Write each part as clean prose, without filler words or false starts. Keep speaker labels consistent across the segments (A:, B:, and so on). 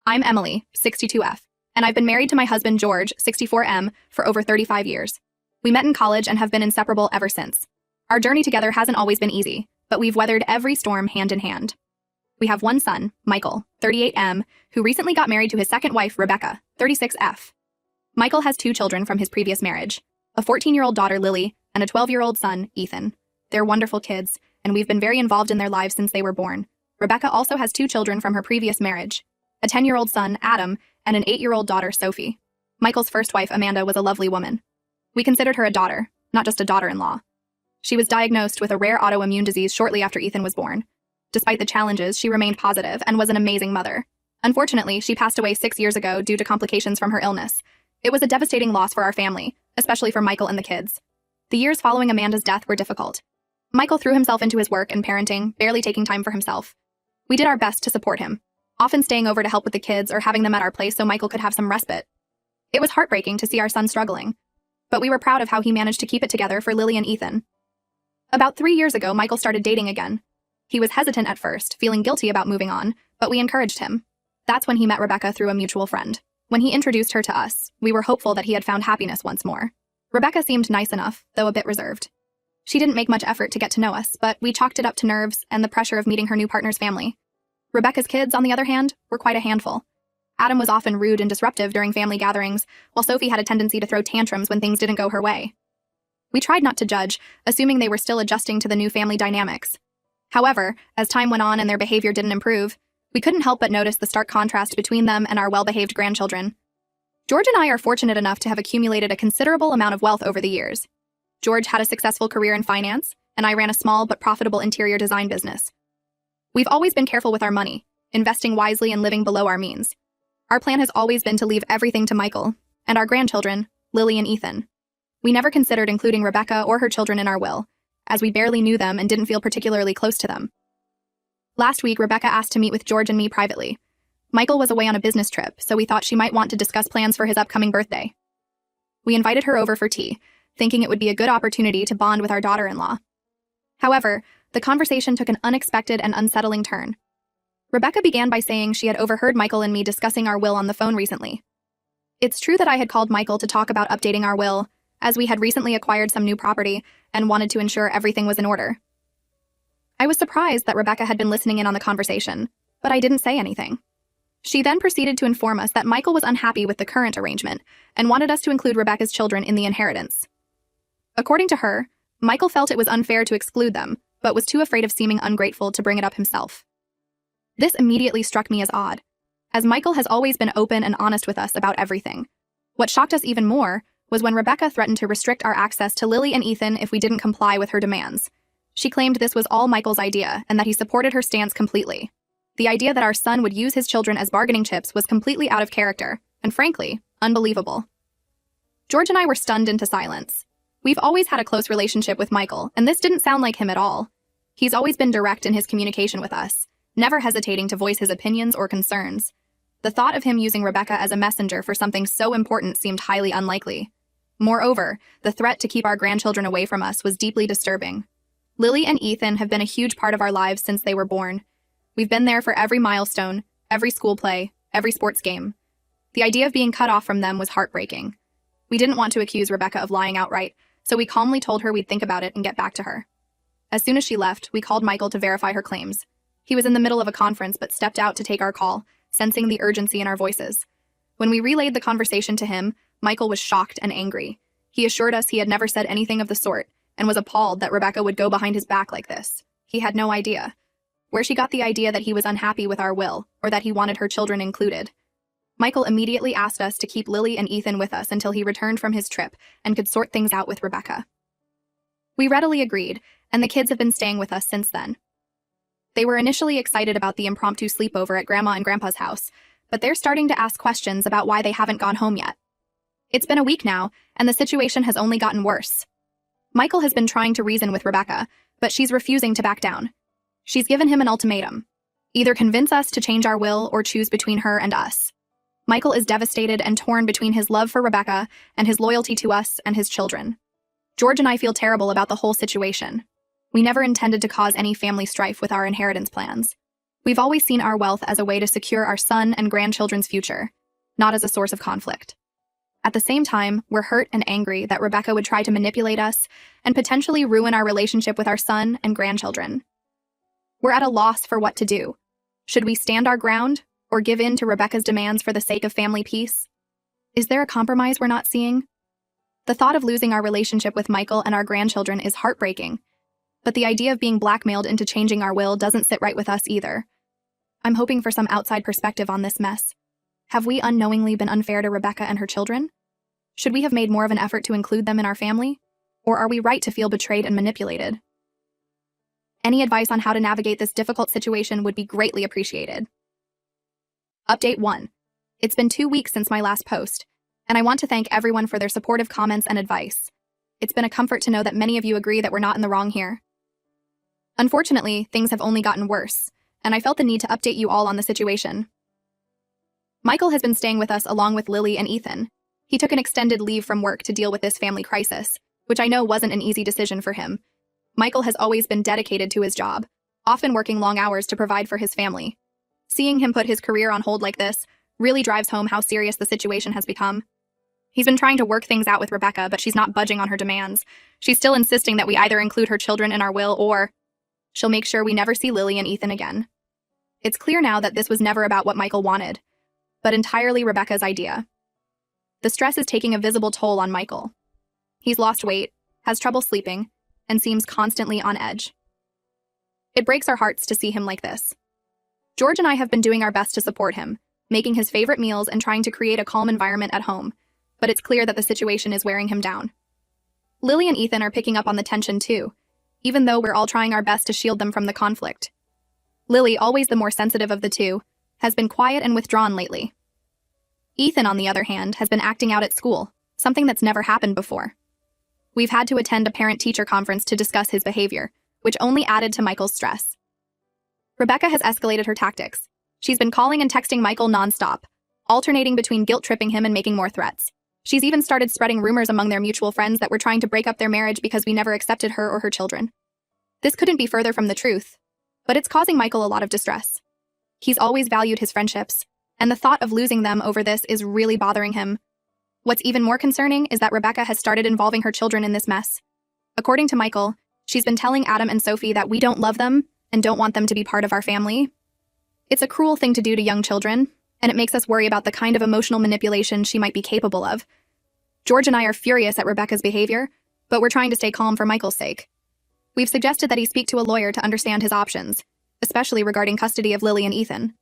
A: I'm Emily, 62F, and I've been married to my husband George, 64M, for over 35 years. We met in college and have been inseparable ever since. Our journey together hasn't always been easy, but we've weathered every storm hand in hand. We have one son, Michael, 38M, who recently got married to his second wife, Rebecca, 36F. Michael has 2 children from his previous marriage, a 14-year-old daughter, Lily, and a 12-year-old son, Ethan. They're wonderful kids, and we've been very involved in their lives since they were born. Rebecca also has 2 children from her previous marriage, a 10-year-old son, Adam, and an 8-year-old daughter, Sophie. Michael's first wife, Amanda, was a lovely woman. We considered her a daughter, not just a daughter-in-law. She was diagnosed with a rare autoimmune disease shortly after Ethan was born. Despite the challenges, she remained positive and was an amazing mother. Unfortunately, she passed away 6 years ago due to complications from her illness. It was a devastating loss for our family, especially for Michael and the kids. The years following Amanda's death were difficult. Michael threw himself into his work and parenting, barely taking time for himself. We did our best to support him, often staying over to help with the kids or having them at our place so Michael could have some respite. It was heartbreaking to see our son struggling, but we were proud of how he managed to keep it together for Lily and Ethan. About 3 years ago, Michael started dating again. He was hesitant at first, feeling guilty about moving on, but we encouraged him. That's when he met Rebecca through a mutual friend. When he introduced her to us, we were hopeful that he had found happiness once more. Rebecca seemed nice enough, though a bit reserved. She didn't make much effort to get to know us, but we chalked it up to nerves and the pressure of meeting her new partner's family. Rebecca's kids, on the other hand, were quite a handful. Adam was often rude and disruptive during family gatherings, while Sophie had a tendency to throw tantrums when things didn't go her way. We tried not to judge, assuming they were still adjusting to the new family dynamics. However, as time went on and their behavior didn't improve, we couldn't help but notice the stark contrast between them and our well-behaved grandchildren. George and I are fortunate enough to have accumulated a considerable amount of wealth over the years. George had a successful career in finance, and I ran a small but profitable interior design business. We've always been careful with our money, investing wisely and living below our means. Our plan has always been to leave everything to Michael, and our grandchildren, Lily and Ethan. We never considered including Rebecca or her children in our will, as we barely knew them and didn't feel particularly close to them. Last week, Rebecca asked to meet with George and me privately. Michael was away on a business trip, so we thought she might want to discuss plans for his upcoming birthday. We invited her over for tea, thinking it would be a good opportunity to bond with our daughter-in-law. However, the conversation took an unexpected and unsettling turn. Rebecca began by saying she had overheard Michael and me discussing our will on the phone recently. It's true that I had called Michael to talk about updating our will, as we had recently acquired some new property and wanted to ensure everything was in order. I was surprised that Rebecca had been listening in on the conversation, but I didn't say anything. She then proceeded to inform us that Michael was unhappy with the current arrangement and wanted us to include Rebecca's children in the inheritance. According to her, Michael felt it was unfair to exclude them, but was too afraid of seeming ungrateful to bring it up himself. This immediately struck me as odd, as Michael has always been open and honest with us about everything. What shocked us even more was when Rebecca threatened to restrict our access to Lily and Ethan if we didn't comply with her demands. She claimed this was all Michael's idea and that he supported her stance completely. The idea that our son would use his children as bargaining chips was completely out of character, and frankly, unbelievable. George and I were stunned into silence. We've always had a close relationship with Michael, and this didn't sound like him at all. He's always been direct in his communication with us, never hesitating to voice his opinions or concerns. The thought of him using Rebecca as a messenger for something so important seemed highly unlikely. Moreover, the threat to keep our grandchildren away from us was deeply disturbing. Lily and Ethan have been a huge part of our lives since they were born. We've been there for every milestone, every school play, every sports game. The idea of being cut off from them was heartbreaking. We didn't want to accuse Rebecca of lying outright, so we calmly told her we'd think about it and get back to her. As soon as she left, we called Michael to verify her claims. He was in the middle of a conference but stepped out to take our call, sensing the urgency in our voices. When we relayed the conversation to him, Michael was shocked and angry. He assured us he had never said anything of the sort, and was appalled that Rebecca would go behind his back like this. He had no idea where she got the idea that he was unhappy with our will, or that he wanted her children included. Michael immediately asked us to keep Lily and Ethan with us until he returned from his trip and could sort things out with Rebecca. We readily agreed, and the kids have been staying with us since then. They were initially excited about the impromptu sleepover at Grandma and Grandpa's house, but they're starting to ask questions about why they haven't gone home yet. It's been a week now, and the situation has only gotten worse. Michael has been trying to reason with Rebecca, but she's refusing to back down. She's given him an ultimatum. Either convince us to change our will or choose between her and us. Michael is devastated and torn between his love for Rebecca and his loyalty to us and his children. George and I feel terrible about the whole situation. We never intended to cause any family strife with our inheritance plans. We've always seen our wealth as a way to secure our son and grandchildren's future, not as a source of conflict. At the same time, we're hurt and angry that Rebecca would try to manipulate us and potentially ruin our relationship with our son and grandchildren. We're at a loss for what to do. Should we stand our ground or give in to Rebecca's demands for the sake of family peace? Is there a compromise we're not seeing? The thought of losing our relationship with Michael and our grandchildren is heartbreaking, but the idea of being blackmailed into changing our will doesn't sit right with us either. I'm hoping for some outside perspective on this mess. Have we unknowingly been unfair to Rebecca and her children? Should we have made more of an effort to include them in our family? Or are we right to feel betrayed and manipulated? Any advice on how to navigate this difficult situation would be greatly appreciated. Update 1. It's been 2 weeks since my last post, and I want to thank everyone for their supportive comments and advice. It's been a comfort to know that many of you agree that we're not in the wrong here. Unfortunately, things have only gotten worse, and I felt the need to update you all on the situation. Michael has been staying with us along with Lily and Ethan. He took an extended leave from work to deal with this family crisis, which I know wasn't an easy decision for him. Michael has always been dedicated to his job, often working long hours to provide for his family. Seeing him put his career on hold like this really drives home how serious the situation has become. He's been trying to work things out with Rebecca, but she's not budging on her demands. She's still insisting that we either include her children in our will or she'll make sure we never see Lily and Ethan again. It's clear now that this was never about what Michael wanted, but entirely Rebecca's idea. The stress is taking a visible toll on Michael. He's lost weight, has trouble sleeping, and seems constantly on edge. It breaks our hearts to see him like this. George and I have been doing our best to support him, making his favorite meals and trying to create a calm environment at home, but it's clear that the situation is wearing him down. Lily and Ethan are picking up on the tension too, even though we're all trying our best to shield them from the conflict. Lily, always the more sensitive of the two, has been quiet and withdrawn lately. Ethan, on the other hand, has been acting out at school, something that's never happened before. We've had to attend a parent-teacher conference to discuss his behavior, which only added to Michael's stress. Rebecca has escalated her tactics. She's been calling and texting Michael nonstop, alternating between guilt-tripping him and making more threats. She's even started spreading rumors among their mutual friends that we're trying to break up their marriage because we never accepted her or her children. This couldn't be further from the truth, but it's causing Michael a lot of distress. He's always valued his friendships, and the thought of losing them over this is really bothering him. What's even more concerning is that Rebecca has started involving her children in this mess. According to Michael, she's been telling Adam and Sophie that we don't love them and don't want them to be part of our family. It's a cruel thing to do to young children, and it makes us worry about the kind of emotional manipulation she might be capable of. George and I are furious at Rebecca's behavior, but we're trying to stay calm for Michael's sake. We've suggested that he speak to a lawyer to understand his options, especially regarding custody of Lily and Ethan.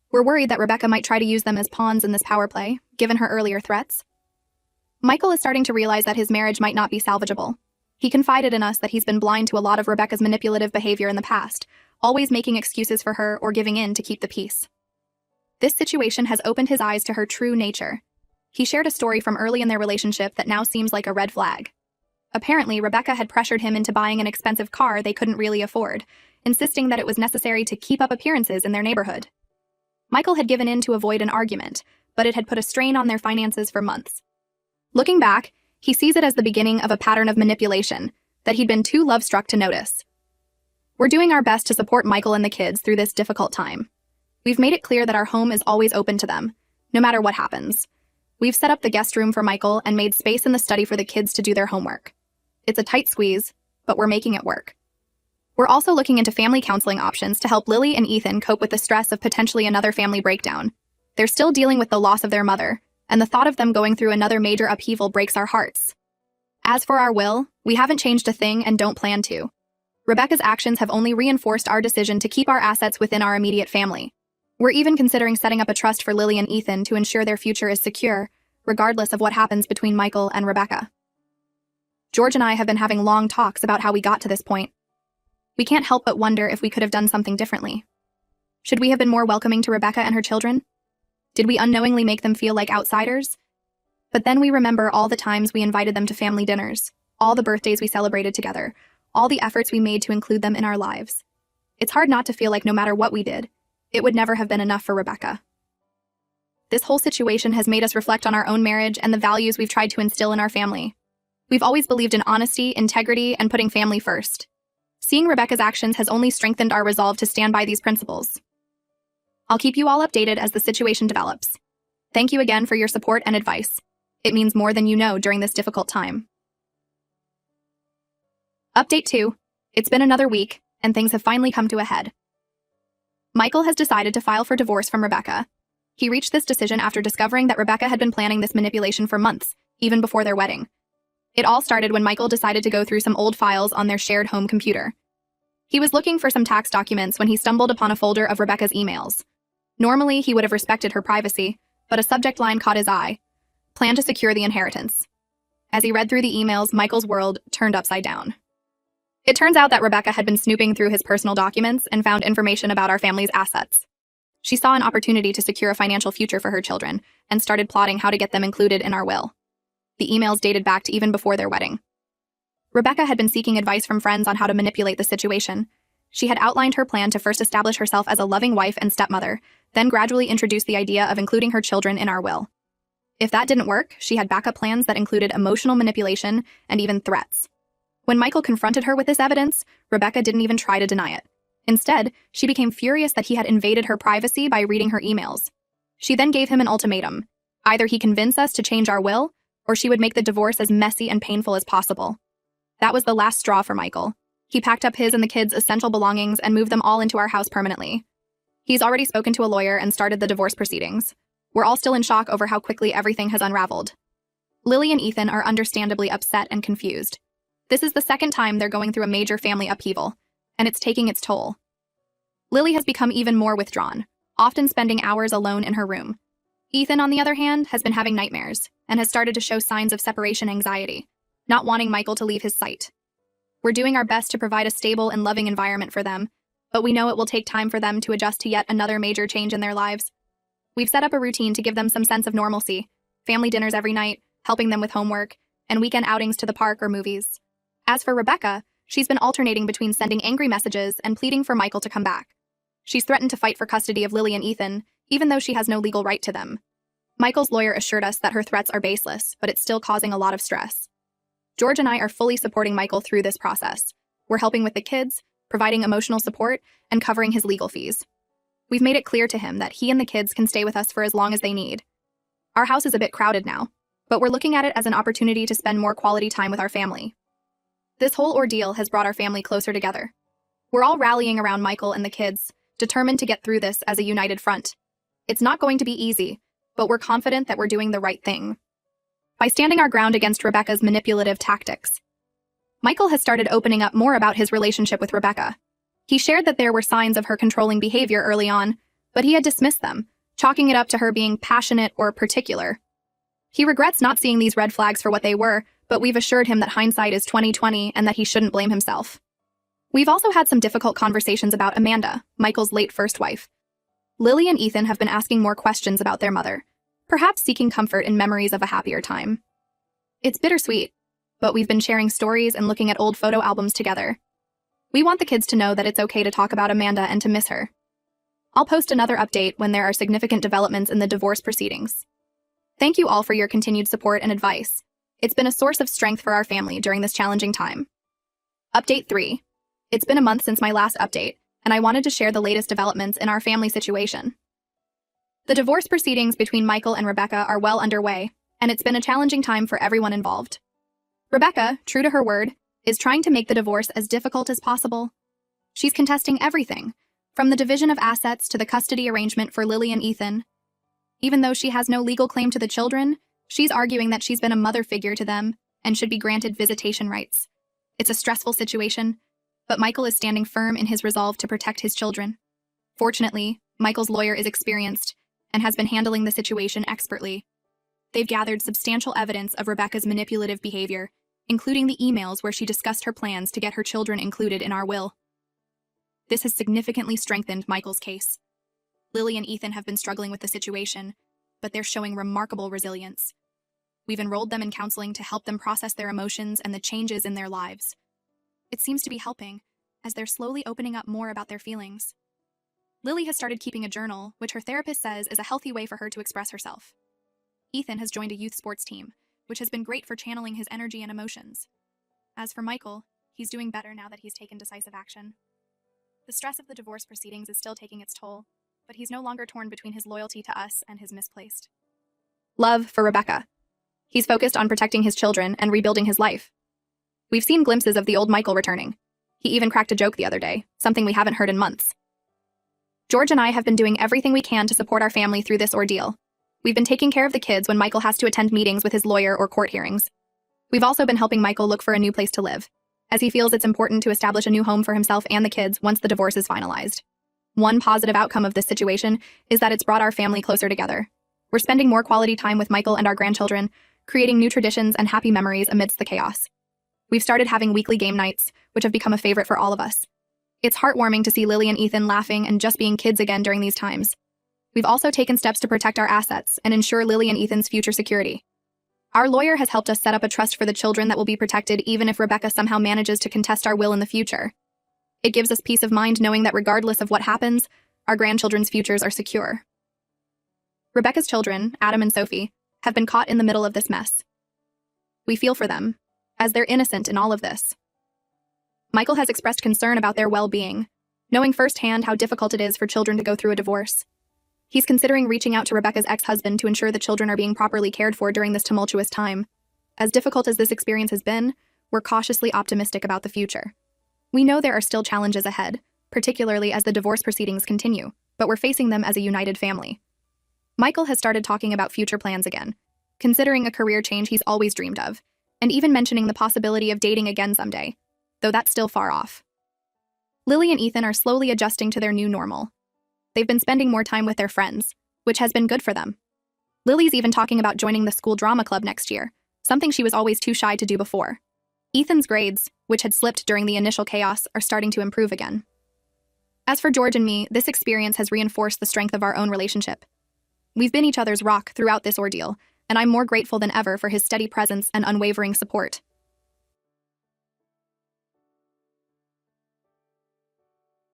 A: We're worried that Rebecca might try to use them as pawns in this power play, given her earlier threats. Michael is starting to realize that his marriage might not be salvageable. He confided in us that he's been blind to a lot of Rebecca's manipulative behavior in the past, always making excuses for her or giving in to keep the peace. This situation has opened his eyes to her true nature. He shared a story from early in their relationship that now seems like a red flag. Apparently, Rebecca had pressured him into buying an expensive car they couldn't really afford, insisting that it was necessary to keep up appearances in their neighborhood. Michael had given in to avoid an argument, but it had put a strain on their finances for months. Looking back, he sees it as the beginning of a pattern of manipulation that he'd been too love-struck to notice. We're doing our best to support Michael and the kids through this difficult time. We've made it clear that our home is always open to them, no matter what happens. We've set up the guest room for Michael and made space in the study for the kids to do their homework. It's a tight squeeze, but we're making it work. We're also looking into family counseling options to help Lily and Ethan cope with the stress of potentially another family breakdown. They're still dealing with the loss of their mother, and the thought of them going through another major upheaval breaks our hearts. As for our will, we haven't changed a thing and don't plan to. Rebecca's actions have only reinforced our decision to keep our assets within our immediate family. We're even considering setting up a trust for Lily and Ethan to ensure their future is secure, regardless of what happens between Michael and Rebecca. George and I have been having long talks about how we got to this point. We can't help but wonder if we could have done something differently. Should we have been more welcoming to Rebecca and her children? Did we unknowingly make them feel like outsiders? But then we remember all the times we invited them to family dinners, all the birthdays we celebrated together, all the efforts we made to include them in our lives. It's hard not to feel like no matter what we did, it would never have been enough for Rebecca. This whole situation has made us reflect on our own marriage and the values we've tried to instill in our family. We've always believed in honesty, integrity, and putting family first. Seeing Rebecca's actions has only strengthened our resolve to stand by these principles. I'll keep you all updated as the situation develops. Thank you again for your support and advice. It means more than you know during this difficult time. Update 2. It's been another week, and things have finally come to a head. Michael has decided to file for divorce from Rebecca. He reached this decision after discovering that Rebecca had been planning this manipulation for months, even before their wedding. It all started when Michael decided to go through some old files on their shared home computer. He was looking for some tax documents when he stumbled upon a folder of Rebecca's emails. Normally, he would have respected her privacy, but a subject line caught his eye: plan to secure the inheritance. As he read through the emails, Michael's world turned upside down. It turns out that Rebecca had been snooping through his personal documents and found information about our family's assets. She saw an opportunity to secure a financial future for her children and started plotting how to get them included in our will. The emails dated back to even before their wedding. Rebecca had been seeking advice from friends on how to manipulate the situation. She had outlined her plan to first establish herself as a loving wife and stepmother, then gradually introduce the idea of including her children in our will. If that didn't work, she had backup plans that included emotional manipulation and even threats. When Michael confronted her with this evidence, Rebecca didn't even try to deny it. Instead, she became furious that he had invaded her privacy by reading her emails. She then gave him an ultimatum. Either he convince us to change our will, or she would make the divorce as messy and painful as possible. That was the last straw for Michael. He packed up his and the kids' essential belongings and moved them all into our house permanently. He's already spoken to a lawyer and started the divorce proceedings. We're all still in shock over how quickly everything has unraveled. Lily and Ethan are understandably upset and confused. This is the second time they're going through a major family upheaval, and it's taking its toll. Lily has become even more withdrawn, often spending hours alone in her room. Ethan, on the other hand, has been having nightmares and has started to show signs of separation anxiety, not wanting Michael to leave his sight. We're doing our best to provide a stable and loving environment for them, but we know it will take time for them to adjust to yet another major change in their lives. We've set up a routine to give them some sense of normalcy: family dinners every night, helping them with homework, and weekend outings to the park or movies. As for Rebecca, she's been alternating between sending angry messages and pleading for Michael to come back. She's threatened to fight for custody of Lily and Ethan, even though she has no legal right to them. Michael's lawyer assured us that her threats are baseless, but it's still causing a lot of stress. George and I are fully supporting Michael through this process. We're helping with the kids, providing emotional support, and covering his legal fees. We've made it clear to him that he and the kids can stay with us for as long as they need. Our house is a bit crowded now, but we're looking at it as an opportunity to spend more quality time with our family. This whole ordeal has brought our family closer together. We're all rallying around Michael and the kids, determined to get through this as a united front. It's not going to be easy, but we're confident that we're doing the right thing by standing our ground against Rebecca's manipulative tactics. Michael has started opening up more about his relationship with Rebecca. He shared that there were signs of her controlling behavior early on, but he had dismissed them, chalking it up to her being passionate or particular. He regrets not seeing these red flags for what they were, but we've assured him that hindsight is 20/20 and that he shouldn't blame himself. We've also had some difficult conversations about Amanda, Michael's late first wife. Lily and Ethan have been asking more questions about their mother, perhaps seeking comfort in memories of a happier time. It's bittersweet, but we've been sharing stories and looking at old photo albums together. We want the kids to know that it's okay to talk about Amanda and to miss her. I'll post another update when there are significant developments in the divorce proceedings. Thank you all for your continued support and advice. It's been a source of strength for our family during this challenging time. Update 3. It's been a month since my last update, and I wanted to share the latest developments in our family situation. The divorce proceedings between Michael and Rebecca are well underway, and it's been a challenging time for everyone involved. Rebecca, true to her word, is trying to make the divorce as difficult as possible. She's contesting everything, from the division of assets to the custody arrangement for Lily and Ethan. Even though she has no legal claim to the children, she's arguing that she's been a mother figure to them and should be granted visitation rights. It's a stressful situation, but Michael is standing firm in his resolve to protect his children. Fortunately, Michael's lawyer is experienced and has been handling the situation expertly. They've gathered substantial evidence of Rebecca's manipulative behavior, including the emails where she discussed her plans to get her children included in our will. This has significantly strengthened Michael's case. Lily and Ethan have been struggling with the situation, but they're showing remarkable resilience. We've enrolled them in counseling to help them process their emotions and the changes in their lives. It seems to be helping, as they're slowly opening up more about their feelings. Lily has started keeping a journal, which her therapist says is a healthy way for her to express herself. Ethan has joined a youth sports team, which has been great for channeling his energy and emotions. As for Michael, he's doing better now that he's taken decisive action. The stress of the divorce proceedings is still taking its toll, but he's no longer torn between his loyalty to us and his misplaced love for Rebecca. He's focused on protecting his children and rebuilding his life. We've seen glimpses of the old Michael returning. He even cracked a joke the other day, something we haven't heard in months. George and I have been doing everything we can to support our family through this ordeal. We've been taking care of the kids when Michael has to attend meetings with his lawyer or court hearings. We've also been helping Michael look for a new place to live, as he feels it's important to establish a new home for himself and the kids once the divorce is finalized. One positive outcome of this situation is that it's brought our family closer together. We're spending more quality time with Michael and our grandchildren, creating new traditions and happy memories amidst the chaos. We've started having weekly game nights, which have become a favorite for all of us. It's heartwarming to see Lily and Ethan laughing and just being kids again during these times. We've also taken steps to protect our assets and ensure Lily and Ethan's future security. Our lawyer has helped us set up a trust for the children that will be protected even if Rebecca somehow manages to contest our will in the future. It gives us peace of mind knowing that regardless of what happens, our grandchildren's futures are secure. Rebecca's children, Adam and Sophie, have been caught in the middle of this mess. We feel for them, as they're innocent in all of this. Michael has expressed concern about their well-being, knowing firsthand how difficult it is for children to go through a divorce. He's considering reaching out to Rebecca's ex-husband to ensure the children are being properly cared for during this tumultuous time. As difficult as this experience has been, we're cautiously optimistic about the future. We know there are still challenges ahead, particularly as the divorce proceedings continue, but we're facing them as a united family. Michael has started talking about future plans again, considering a career change he's always dreamed of, and even mentioning the possibility of dating again someday, though that's still far off. Lily and Ethan are slowly adjusting to their new normal. They've been spending more time with their friends, which has been good for them. Lily's even talking about joining the school drama club next year, something she was always too shy to do before. Ethan's grades, which had slipped during the initial chaos, are starting to improve again. As for George and me, this experience has reinforced the strength of our own relationship. We've been each other's rock throughout this ordeal, and I'm more grateful than ever for his steady presence and unwavering support.